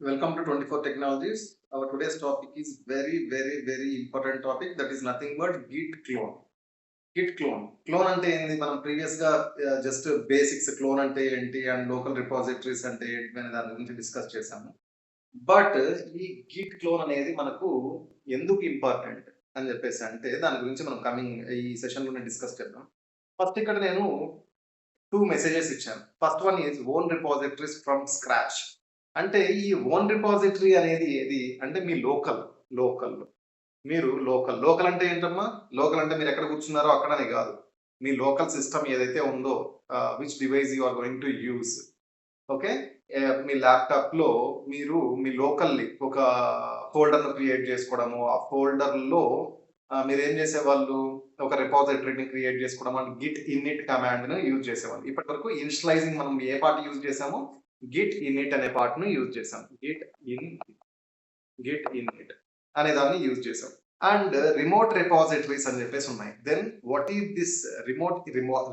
Welcome to 24 Technologies. Our today's topic is very important topic, that is nothing but Git clone. Git clone. Clone అంటే ఏంది? మనం previous గా just basics clone అంటే ఏంటి and local repositories అంటే ఏంటి అనే దాని గురించి డిస్కస్ చేశాము. బట్ ఈ గిట్ క్లోన్ అనేది మనకు ఎందుకు ఇంపార్టెంట్ అని చెప్పేసి అంటే దాని గురించి మనం కమింగ్ ఈ సెషన్ లోనే డిస్కస్ చేద్దాం. ఫస్ట్ ఇక్కడ నేను 2 మెసేజెస్ ఇచ్చాను. First one is own repositories from scratch. అంటే ఈ ఓన్ రిపాజిటరీ అనేది ఏది అంటే మీ లోకల్. మీరు లోకల్ అంటే ఏంటమ్మా? లోకల్ అంటే మీరు ఎక్కడ కూర్చున్నారో అక్కడనే కాదు. మీ లోకల్ సిస్టమ్ ఏదైతే ఉందో which device you are going to use. Okay. మీ ల్యాప్‌టాప్‌లో మీరు మీ లోకల్‌ని ఒక ఫోల్డర్‌ను క్రియేట్ చేసుకోవడము. ఆ ఫోల్డర్‌లో మీరేం చేసేవాళ్ళు? ఒక రిపాజిటరీని క్రియేట్ చేసుకోవడం అండ్ గిట్ ఇన్‌ఇట్ కమాండ్‌ని యూజ్ చేసేవాళ్ళు. ఇప్పటివరకు ఇనిషియలైజింగ్ మనం ఏ పార్ట్ యూజ్ చేసాము? గిట్ ఇన్‌ఇట్ అనే పార్ట్‌ని యూజ్ చేసాం. గిట్ ఇన్‌ఇట్ అనే దాన్ని యూజ్ చేసాం. అండ్ రిమోట్ రిపాజిటరీస్ అని చెప్పేసి ఉన్నాయి. Then what is this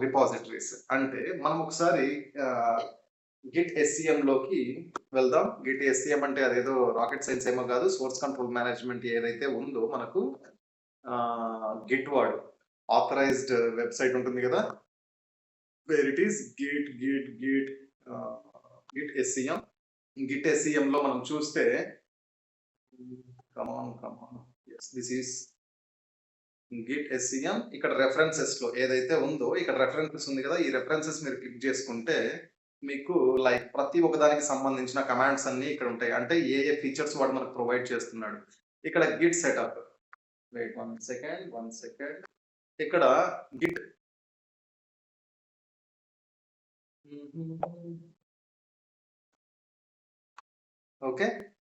repositories అంటే మనం ఒకసారి గిట్ ఎస్‌సిఎం లోకి వెళ్దాం. గిట్ ఎస్‌సిఎం అంటే అదేదో రాకెట్ సైన్స్ ఏమో కాదు. సోర్స్ కంట్రోల్ మేనేజ్మెంట్ ఏదైతే ఉందో మనకు గిట్ వర్డ్ ఆథరైజ్డ్ వెబ్‌సైట్ ఉంటుంది కదా! Where it is Git SCM. Git ఎస్‌సిఎంలో మనం చూస్తే come on. Yes, this is Git SCM. ఇక్కడ రెఫరెన్సెస్ లో ఏదైతే ఉందో ఇక్కడ రెఫరెన్సెస్ ఉంది కదా! ఈ రెఫరెన్సెస్ మీరు క్లిక్ చేసుకుంటే మీకు లైక్ ప్రతి ఒక్క దానికి సంబంధించిన కమాండ్స్ అన్నీ ఇక్కడ ఉంటాయి. అంటే ఏ ఫీచర్స్ వాడు మనకు ప్రొవైడ్ చేస్తున్నాడు. ఇక్కడ గిట్ సెటప్. Wait 1 second. ఇక్కడ గిట్ ఓకే.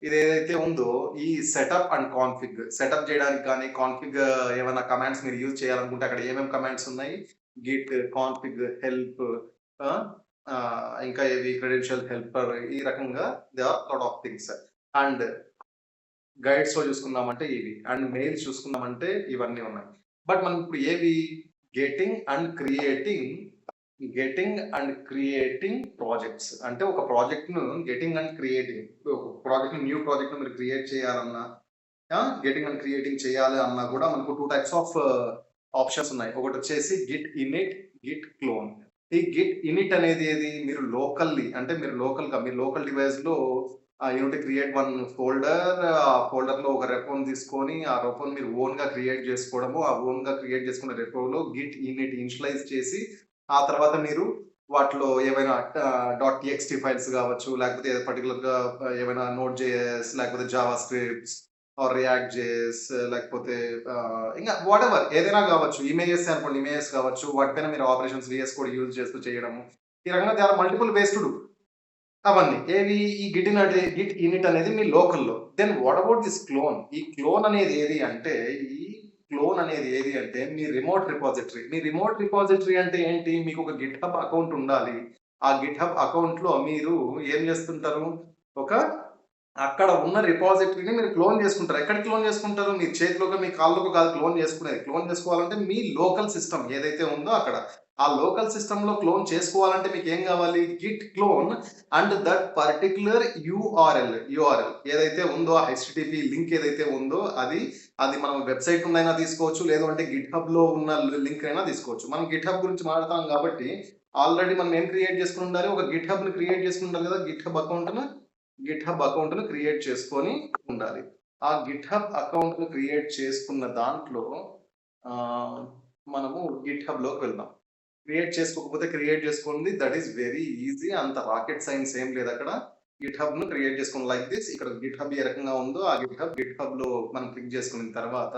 ఇది ఏదైతే ఉందో ఈ సెటప్ చేయడానికి కానీ కాన్ఫిగ్ ఏమైనా కమాండ్స్ మీరు యూజ్ చేయాలనుకుంటే అక్కడ ఏమేమి కమాండ్స్ ఉన్నాయి? గిట్ కాన్ఫిగ్ హెల్ప్ ఇంకా ఏవి క్రెడెన్షియల్ హెల్పర్ ఈ రకంగా they are lot of things. And guides లో చూసుకున్నామంటే ఇవి అండ్ మెయిల్స్ చూసుకున్నామంటే ఇవన్నీ ఉన్నాయి. బట్ మనం ఇప్పుడు ఏవి గెటింగ్ అండ్ క్రియేటింగ్ ప్రాజెక్ట్స్ అంటే ఒక ప్రాజెక్ట్ ను న్యూ ప్రాజెక్ట్ ను మీరు క్రియేట్ చేయాలన్నా గెటింగ్ అండ్ క్రియేటింగ్ చేయాలి అన్నా కూడా మనకు 2 టైప్స్ ఆఫ్ ఆప్షన్స్ ఉన్నాయి. ఒకటి వచ్చేసి గిట్ ఇనిట్, గిట్ క్లోన్. ఈ గిట్ ఇనిట్ అనేది ఏది? మీరు లోకల్ డివైస్ లో యూనిట్ క్రియేట్ వన్ ఫోల్డర్. ఆ ఫోల్డర్ లో ఒక రెపోని తీసుకొని ఆ రెపోని మీరు ఓన్ గా క్రియేట్ చేసుకోవడము. ఆ ఓన్ గా క్రియేట్ చేసుకున్న రెపోలో గిట్ ఇనిట్ ఇనిషియలైజ్ చేసి ఆ తర్వాత మీరు వాటిలో ఏవైనా .txt ఫైల్స్ కావచ్చు, లేకపోతే పర్టికులర్ గా ఏమైనా నోట్ జేఎస్ లేకపోతే JavaScripts or React JS లేకపోతే ఇంకా వాటెవర్ ఏదైనా కావచ్చు. ఇమేజెస్ కావచ్చు. వాటిపైన మీరు ఆపరేషన్స్ విఎస్ కోడ్ యూజ్ చేస్తూ చేయడము. ఈ రకంగా they are multiple ways to do. అవన్నీ. ఏవి? ఈ గిట్ ఇనిట్ అనేది మీ లోకల్‌లో. Then what about this clone? ఈ క్లోన్ అనేది ఏది అంటే, ఈ క్లోన్ అనేది ఏది అంటే మీ రిమోట్ రిపాజిటరీ. మీ రిమోట్ రిపాజిటరీ అంటే ఏంటి? మీకు ఒక గిట్‌హబ్ అకౌంట్ ఉండాలి. ఆ గిట్‌హబ్ అకౌంట్‌లో మీరు ఏం చేస్తుంటారు? ఒక అక్కడ ఉన్న రిపాజిటరీని మీరు క్లోన్ చేసుకుంటారు. ఎక్కడ క్లోన్ చేసుకుంటారు? మీ చేతిలోకో, మీ కాళ్ళకో కాదు క్లోన్ చేసుకునేది. క్లోన్ చేసుకోవాలంటే మీ లోకల్ సిస్టమ్ ఏదైతే ఉందో అక్కడ. ఆ లోకల్ సిస్టమ్‌లో క్లోన్ చేసుకోవాలంటే మీకేం కావాలి? Git clone and that particular URL ఏదైతే ఉందో ఆ హెచ్‌టిటిపి లింక్ ఏదైతే ఉందో అది మనం వెబ్‌సైట్ నుండైనా తీసుకోవచ్చు. లేదు అంటే గిట్‌హబ్‌లో ఉన్న లింక్ అయినా తీసుకోవచ్చు. మనం గిట్‌హబ్ గురించి మాట్లాడతాం కాబట్టి ఆల్రెడీ మనం ఏం క్రియేట్ చేసుకొని ఉండాలి? ఒక గిట్‌హబ్‌ని క్రియేట్ చేసుకొని ఉండాలి కదా! గిట్‌హబ్ అకౌంట్‌ను క్రియేట్ చేసుకొని ఉండాలి. ఆ గిట్‌హబ్ అకౌంట్‌ను క్రియేట్ చేసుకున్న దాంట్లో ఆహ్, మనము గిట్‌హబ్‌లోకి వెళ్దాం. క్రియేట్ చేసుకోండి. That is very easy. అంత రాకెట్ సైన్స్ ఏం లేదక్కడ. గిట్‌హబ్‌ను క్రియేట్ చేసుకోండి లైక్ దిస్. ఇక్కడ గిట్‌హబ్ ఏ రకంగా ఉందో ఆ గిట్‌హబ్‌లో మనం క్లిక్ చేసుకున్న తర్వాత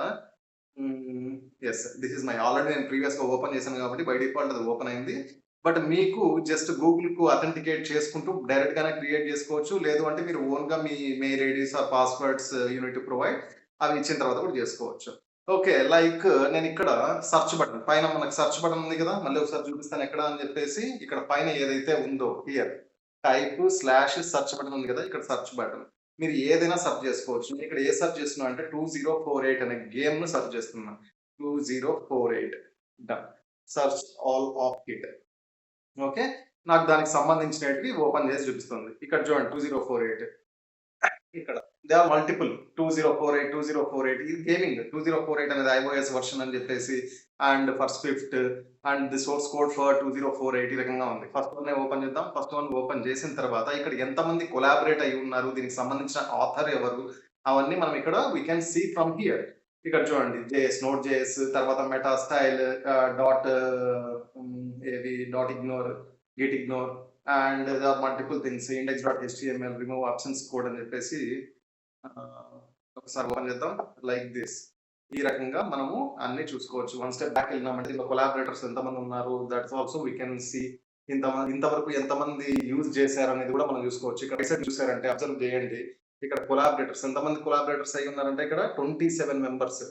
yes. This is my already నేను ప్రీవియస్‌గా ఓపెన్ చేశాను కాబట్టి బై డిఫాల్ట్ అది ఓపెన్ అయింది. బట్ మీకు జస్ట్ గూగుల్‌కు అథెంటికేట్ చేసుకుంటూ డైరెక్ట్ గానే క్రియేట్ చేసుకోవచ్చు. లేదు అంటే మీరు ఓన్‌గా మీ mail IDs or passwords you need to provide. అవి ఇచ్చిన తర్వాత కూడా చేసుకోవచ్చు. ఓకే. లైక్ నేనిక్కడ పైన మనకు సెర్చ్ బటన్ ఉంది కదా! మళ్ళీ ఒకసారి చూపిస్తాను ఎక్కడ అని చెప్పేసి. ఇక్కడ పైన ఏదైతే ఉందో హియర్ /సెర్చ్ బటన్ ఉంది కదా! ఇక్కడ సెర్చ్ బటన్. మీరు ఏదైనా సెర్చ్ చేసుకోవచ్చు. నేను ఇక్కడ ఏ సెర్చ్ చేస్తున్నా అంటే 2048 అనే గేమ్‌ను సెర్చ్ చేస్తున్నా. 2048 done. Search all of it. Okay. నాకు దానికి సంబంధించినటివి ఓపెన్ చేసి చూపిస్తుంది. ఇక్కడ చూడండి 2048. ఇక్కడ దే ఆర్ మల్టిపుల్ 2048 ఇది గేమింగ్ 2048 అనేది iOS వర్షన్ అని చెప్పేసి and for Swift and the source code for 2048 ఈ రకంగా ఉంది. ఫస్ట్ వన్ ఓపెన్ చేద్దాం. ఫస్ట్ వన్ ఓపెన్ చేసిన తర్వాత ఇక్కడ ఎంతమంది కొలాబరేట్ అయి ఉన్నారు, దీనికి సంబంధించిన ఆథర్ ఎవరు, అవన్నీ మనం ఇక్కడ we can see from here. ఇక్కడ చూడండి జేఎస్, నోట్ జేఎస్, తర్వాత మెటా స్టైల్, డాట్ ఏవి dot ignore, git ignore and multiple things, index dot HTML, remove options code అని చెప్పేసి ఒకసారి ఓపెన్ చేద్దాం. లైక్ దిస్ ఈ రకంగా మనము అన్ని చూసుకోవచ్చు. వన్ స్టెప్ బ్యాక్ వెళ్ళినామంటే ఇందులో కొలాబరేటర్స్ ఎంతమంది ఉన్నారు, that's also we can see. ఇంతవరకు ఎంతమంది యూజ్ చేశారు అనేది కూడా మనం చూసుకోవచ్చు. ఇక్కడ రీసెర్చ్ చూసారంటే అబ్జర్వ్ చేయండి, ఇక్కడ కొలాబరేటర్స్ ఎంతమంది కొలాబరేటర్స్ అయి ఉన్నారంటే ఇక్కడ 27 మెంబర్స్.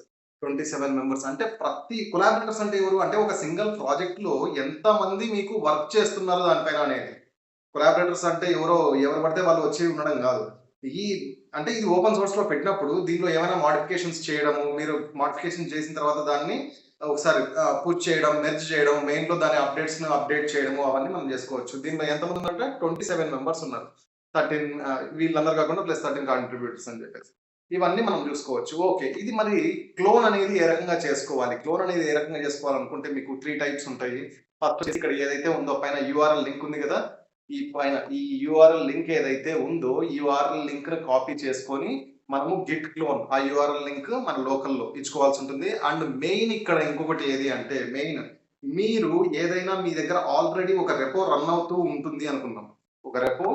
27 మెంబర్స్ అంటే ప్రతి కొలాబరేటర్స్ అంటే ఎవరు అంటే ఒక సింగిల్ ప్రాజెక్ట్ లో ఎంత మంది మీకు వర్క్ చేస్తున్నారు దానిపైన అనేది. కొలాబరేటర్స్ అంటే ఎవరు పడితే వాళ్ళు వచ్చి ఉండడం కాదు. ఈ అంటే ఇది ఓపెన్ సోర్స్ లో పెట్టినప్పుడు దీనిలో ఏమైనా మోడిఫికేషన్స్ చేయడము, మీరు మోడిఫికేషన్ చేసిన తర్వాత దాన్ని ఒకసారి పుష్ చేయడం, మెర్జ్ చేయడం, మెయిన్ లో దాని అప్డేట్ చేయడము అవన్నీ మనం చేసుకోవచ్చు. దీనిలో ఎంతమంది ఉన్నారంటే 27 మెంబర్స్ ఉన్నారు. 13 వీళ్ళందరూ కాకుండా ప్లస్ 13 కాంట్రిబ్యూటర్స్ అని చెప్పేసి ఇవన్నీ మనం చూసుకోవచ్చు. ఓకే, ఇది మరి క్లోన్ అనేది ఏ రకంగా చేసుకోవాలి? క్లోన్ అనేది ఏ రకంగా చేసుకోవాలనుకుంటే మీకు 3 టైప్స్ ఉంటాయి. ఫస్ట్ ఇక్కడ ఏదైతే ఉందో పైన URL లింక్ ఉంది కదా, ఈ URL లింక్ ఏదైతే ఉందో ఈ URL లింక్ ని కాపీ చేసుకొని మనము గిట్ క్లోన్ ఆ URL లింక్ మన లోకల్లో ఇచ్చుకోవాల్సి ఉంటుంది. అండ్ మెయిన్ ఇక్కడ ఇంకొకటి ఏది అంటే మెయిన్ మీరు ఏదైనా మీ దగ్గర ఆల్రెడీ ఒక రెపో రన్ అవుతూ ఉంటుంది అనుకుందాం. ఒక రెపో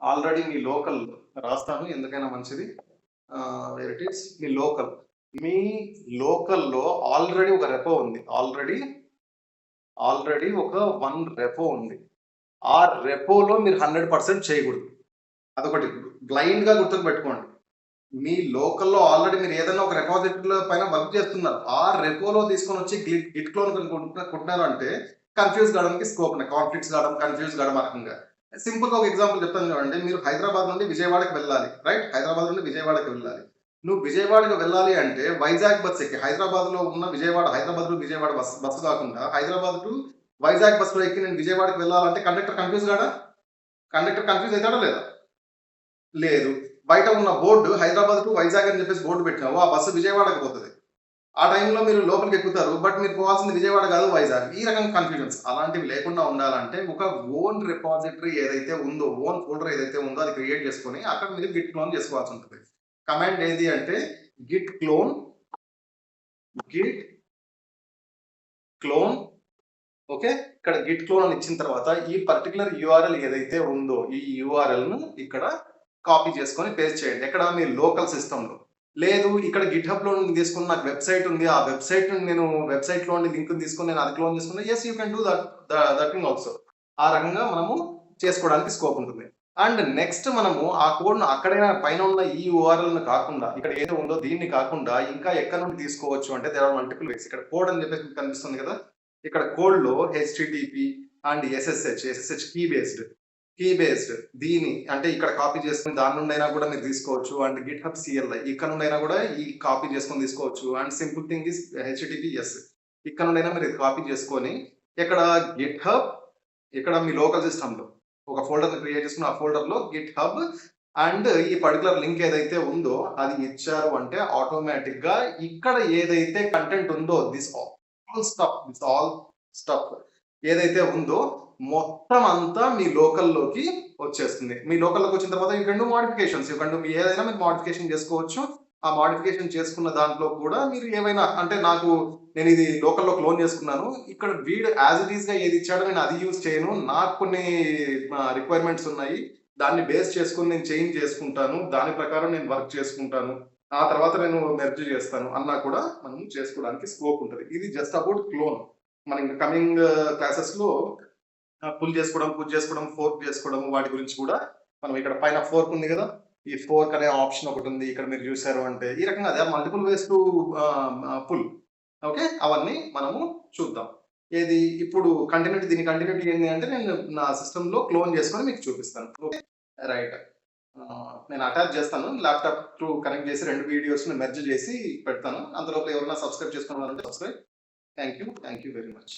ఆల్రెడీ మీ లోకల్ రాస్తాను ఎందుకైనా మంచిది. వేర్ ఇట్ ఈస్ మీ లోకల్లో ఆల్రెడీ ఒక రెపో ఉంది. ఆల్రెడీ ఒక 1 రెపో ఉంది. ఆ రెపోలో మీరు 100% చేయకూడదు. అదొకటి బ్లైండ్ గా గుర్తుకు పెట్టుకోండి. మీ లోకల్లో ఆల్రెడీ మీరు ఏదైనా ఒక రెపాజిటరీలో పైన వర్క్ చేస్తున్నారు, ఆ రెపోలో తీసుకొని వచ్చి గిట్ క్లోన్ కొట్టుకున్నారు అంటే కన్ఫ్యూజ్ కావడానికి స్కోప్ ఉన్నాయి. కాన్ఫ్లిక్ట్స్ కావడం, కన్ఫ్యూజ్ కావడం రకంగా. సింపుల్ గా ఒక ఎగ్జాంపుల్ చెప్తాను చూడండి. మీరు హైదరాబాద్ నుండి విజయవాడకి వెళ్ళాలి, రైట్? హైదరాబాద్ నుండి విజయవాడకి వెళ్ళాలి. నువ్వు విజయవాడకి వెళ్ళాలి అంటే వైజాగ్ బస్ ఎక్కి హైదరాబాద్ లో ఉన్న హైదరాబాద్ టు విజయవాడ బస్సు కాకుండా హైదరాబాద్ టు వైజాగ్ బస్సులో ఎక్కి నేను విజయవాడకి వెళ్ళాలంటే కండక్టర్ కన్ఫ్యూజ్ అవుతాడా లేదా? లేదు. బయట ఉన్న బోర్డు హైదరాబాద్ టు వైజాగ్ అని చెప్పేసి బోర్డు పెట్టినావు, ఆ బస్సు విజయవాడకి పోతుంది. ఆ టైంలో మీరు లోపలికి ఎక్కుతారు, బట్ మీరు పోవాల్సింది విజయవాడ కాదు వైజాగ్. ఈ రకంగా కన్ఫ్యూజన్స్ అలాంటివి లేకుండా ఉండాలంటే ఒక ఓన్ రిపాజిటరీ ఏదైతే ఉందో, ఓన్ ఫోల్డర్ ఏదైతే ఉందో అది క్రియేట్ చేసుకొని అక్కడ మీరు గిట్ క్లోన్ చేసుకోవాల్సి ఉంటుంది. కమాండ్ ఏది అంటే గిట్ క్లోన్ ఓకే. ఇక్కడ గిట్ క్లోన్ అని ఇచ్చిన తర్వాత ఈ పర్టికులర్ URL ఏదైతే ఉందో ఈ URL ను ఇక్కడ కాపీ చేసుకొని పేస్ట్ చేయండి. ఎక్కడ మీ లోకల్ సిస్టంలో. లేదు ఇక్కడ గిట్ హబ్ లో తీసుకుని నాకు వెబ్సైట్ ఉంది, ఆ వెబ్సైట్ నేను వెబ్సైట్ లో లింక్ తీసుకుని నేను అది క్లోన్ చేసుకున్నా, yes you can do that thing also. ఆ రకంగా మనము చేసుకోవడానికి స్కోప్ ఉంటుంది. అండ్ నెక్స్ట్ మనము ఆ కోడ్ ను అక్కడైనా పైన ఉన్న ఈ URL ను కాకుండా ఇక్కడ ఏదో ఉందో దీన్ని కాకుండా ఇంకా ఎక్కడ నుండి తీసుకోవచ్చు అంటే దేర్ ఆర్ మల్టిపుల్ వేస్. ఇక్కడ కోడ్ అని చెప్పేసి కనిపిస్తుంది కదా, ఇక్కడ కోడ్ లో HTTP and SSH key based దీని అంటే ఇక్కడ కాపీ చేసుకుని దాని నుండి అయినా కూడా మీరు తీసుకోవచ్చు. అండ్ గిట్ హబ్ CLI ఇక్కడ నుండి అయినా కూడా ఈ కాపీ చేసుకొని తీసుకోవచ్చు. And simple thing is HTTPS ఇక్కడ నుండి అయినా మీరు కాపీ చేసుకొని ఇక్కడ గిట్ హబ్ ఇక్కడ మీ లోకల్ సిస్టంలో ఒక ఫోల్డర్ క్రియేట్ చేసుకుని ఆ ఫోల్డర్ లో గిట్ హబ్ అండ్ ఈ పర్టికులర్ లింక్ ఏదైతే ఉందో అది ఇచ్చారు అంటే ఆటోమేటిక్ గా ఇక్కడ ఏదైతే కంటెంట్ ఉందో దిస్ ఆల్ స్టఫ్ ఏదైతే ఉందో మొత్తం అంతా మీ లోకల్లోకి వచ్చేస్తుంది. మీ లోకల్లోకి వచ్చిన తర్వాత యూ కెన్ డూ మోడిఫికేషన్స్. మీ ఏదైనా మీరు మోడిఫికేషన్ చేసుకోవచ్చు. ఆ మోడిఫికేషన్ చేసుకున్న దాంట్లో కూడా మీరు ఏమైనా అంటే నేను ఇది లోకల్లో క్లోన్ చేసుకున్నాను, ఇక్కడ వీడు యాజ్ ఇట్ ఈస్ గా ఏది ఇచ్చాడో నేను అది యూజ్ చేయను, నాకు కొన్ని రిక్వైర్మెంట్స్ ఉన్నాయి, దాన్ని బేస్ చేసుకుని నేను చేంజ్ చేసుకుంటాను, దాని ప్రకారం నేను వర్క్ చేసుకుంటాను, ఆ తర్వాత నేను మెర్జ్ చేస్తాను అన్నా కూడా మనం చేసుకోవడానికి స్కోప్ ఉంటుంది. ఇది జస్ట్ అబౌట్ క్లోన్. మన ఇంకా కమింగ్ క్లాసెస్ లో పుష్ చేసుకోవడం, ఫోర్క్ చేసుకోవడం వాటి గురించి కూడా మనం ఇక్కడ పైన ఫోర్క్ ఉంది కదా, ఈ ఫోర్క్ అనే ఆప్షన్ ఒకటి ఉంది. ఇక్కడ మీరు చూసారు అంటే ఈ రకంగా అదే multiple ways to pull. Okay, అవన్నీ మనము చూద్దాం. ఏది ఇప్పుడు దీని కంటిన్యూటీ ఏంటి అంటే నేను నా సిస్టమ్ లో క్లోన్ చేసుకొని మీకు చూపిస్తాను. ఓకే రైట్, నేను అటాచ్ చేస్తాను ల్యాప్టాప్ టు కనెక్ట్ చేసి 2 వీడియోస్ మెర్జ్ చేసి పెడతాను. అందులో ఎవరైనా సబ్స్క్రైబ్ చేసుకున్నారంటే subscribe. Thank you very much.